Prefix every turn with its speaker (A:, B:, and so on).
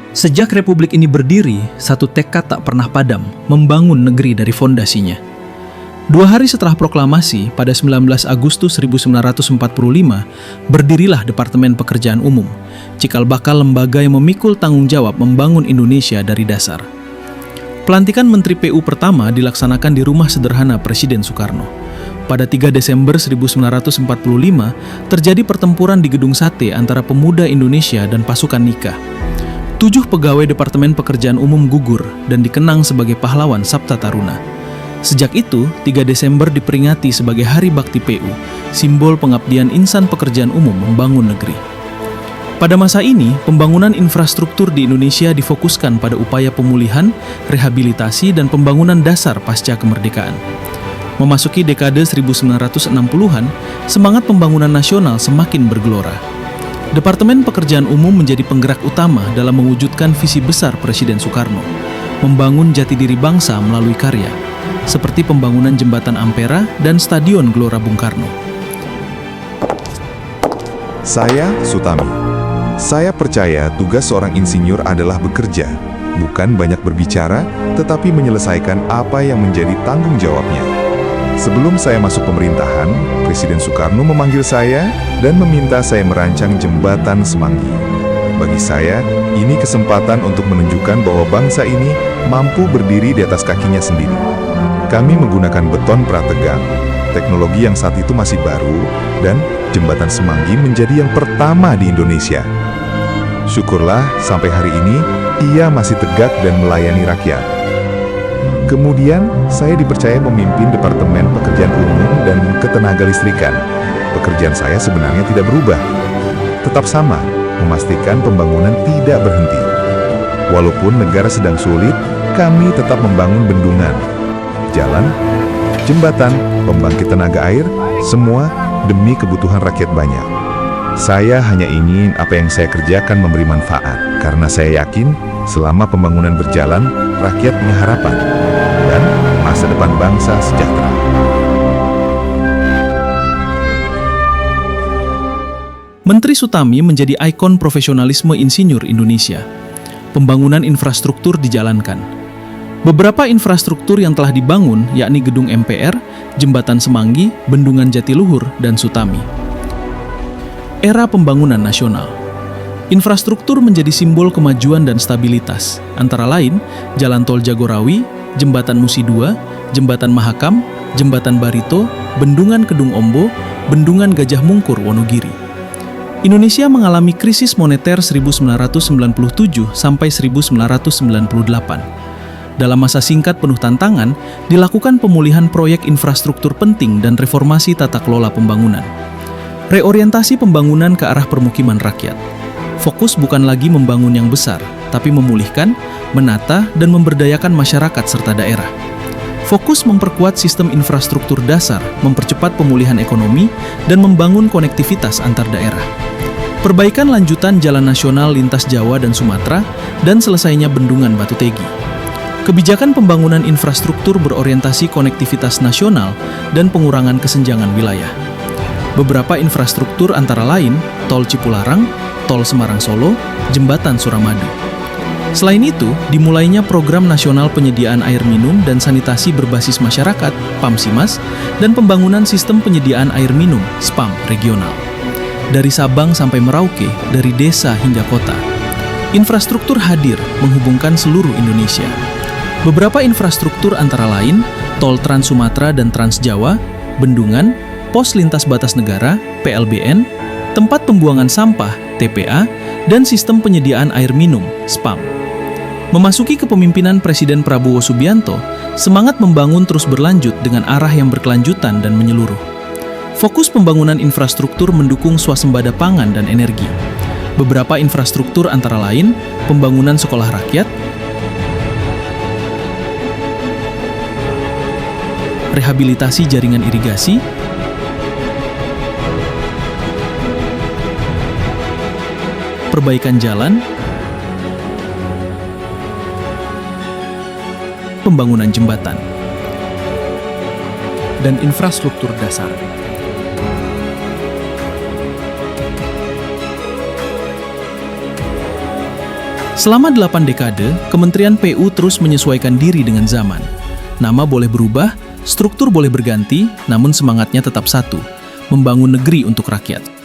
A: Sejak republik ini berdiri, satu tekad tak pernah padam, membangun negeri dari fondasinya. 2 hari setelah proklamasi, pada 19 Agustus 1945, berdirilah Departemen Pekerjaan Umum, cikal bakal lembaga yang memikul tanggung jawab membangun Indonesia dari dasar. Pelantikan Menteri PU pertama dilaksanakan di rumah sederhana Presiden Soekarno. Pada 3 Desember 1945, terjadi pertempuran di Gedung Sate antara pemuda Indonesia dan pasukan Nika. 7 pegawai Departemen Pekerjaan Umum gugur dan dikenang sebagai pahlawan Sabta Taruna. Sejak itu, 3 Desember diperingati sebagai Hari Bakti PU, simbol pengabdian insan pekerjaan umum membangun negeri. Pada masa ini, pembangunan infrastruktur di Indonesia difokuskan pada upaya pemulihan, rehabilitasi, dan pembangunan dasar pasca kemerdekaan. Memasuki dekade 1960-an, semangat pembangunan nasional semakin bergelora. Departemen Pekerjaan Umum menjadi penggerak utama dalam mewujudkan visi besar Presiden Soekarno, membangun jati diri bangsa melalui karya, seperti pembangunan Jembatan Ampera dan Stadion Gelora Bung Karno.
B: Saya Sutami. Saya percaya tugas seorang insinyur adalah bekerja, bukan banyak berbicara, tetapi menyelesaikan apa yang menjadi tanggung jawabnya. Sebelum saya masuk pemerintahan, Presiden Soekarno memanggil saya dan meminta saya merancang Jembatan Semanggi. Bagi saya, ini kesempatan untuk menunjukkan bahwa bangsa ini mampu berdiri di atas kakinya sendiri. Kami menggunakan beton prategang, teknologi yang saat itu masih baru, dan Jembatan Semanggi menjadi yang pertama di Indonesia. Syukurlah, sampai hari ini, ia masih tegak dan melayani rakyat. Kemudian, saya dipercaya memimpin Departemen Pekerjaan Umum dan Ketenagalistrikan. Pekerjaan saya sebenarnya tidak berubah. Tetap sama, memastikan pembangunan tidak berhenti. Walaupun negara sedang sulit, kami tetap membangun bendungan, jalan, jembatan, pembangkit tenaga air, semua demi kebutuhan rakyat banyak. Saya hanya ingin apa yang saya kerjakan memberi manfaat, karena saya yakin selama pembangunan berjalan, rakyat punya harapan, dan masa depan bangsa sejahtera.
A: Menteri Sutami menjadi ikon profesionalisme insinyur Indonesia. Pembangunan infrastruktur dijalankan. Beberapa infrastruktur yang telah dibangun yakni Gedung MPR, Jembatan Semanggi, Bendungan Jatiluhur, dan Sutami. Era pembangunan nasional. Infrastruktur menjadi simbol kemajuan dan stabilitas, antara lain Jalan Tol Jagorawi, Jembatan Musi II, Jembatan Mahakam, Jembatan Barito, Bendungan Kedung Ombo, Bendungan Gajah Mungkur Wonogiri. Indonesia mengalami krisis moneter 1997 sampai 1998. Dalam masa singkat penuh tantangan, dilakukan pemulihan proyek infrastruktur penting dan reformasi tata kelola pembangunan. Reorientasi pembangunan ke arah permukiman rakyat. Fokus bukan lagi membangun yang besar, tapi memulihkan, menata, dan memberdayakan masyarakat serta daerah. Fokus memperkuat sistem infrastruktur dasar, mempercepat pemulihan ekonomi, dan membangun konektivitas antar daerah. Perbaikan lanjutan jalan nasional lintas Jawa dan Sumatera, dan selesainya Bendungan Batu Tegi. Kebijakan pembangunan infrastruktur berorientasi konektivitas nasional dan pengurangan kesenjangan wilayah. Beberapa infrastruktur antara lain, Tol Cipularang, Tol Semarang-Solo, Jembatan Suramadu. Selain itu, dimulainya Program Nasional Penyediaan Air Minum dan Sanitasi Berbasis Masyarakat, PAMSIMAS, dan pembangunan sistem penyediaan air minum, SPAM, regional. Dari Sabang sampai Merauke, dari desa hingga kota. Infrastruktur hadir menghubungkan seluruh Indonesia. Beberapa infrastruktur antara lain, Tol Trans Sumatera dan Trans Jawa, bendungan, pos lintas batas negara, PLBN, tempat pembuangan sampah, TPA, dan sistem penyediaan air minum, SPAM. Memasuki kepemimpinan Presiden Prabowo Subianto, semangat membangun terus berlanjut dengan arah yang berkelanjutan dan menyeluruh. Fokus pembangunan infrastruktur mendukung swasembada pangan dan energi. Beberapa infrastruktur antara lain, pembangunan sekolah rakyat, rehabilitasi jaringan irigasi, perbaikan jalan, pembangunan jembatan, dan infrastruktur dasar. Selama 8 dekade, Kementerian PU terus menyesuaikan diri dengan zaman. Nama boleh berubah, struktur boleh berganti, namun semangatnya tetap satu, membangun negeri untuk rakyat.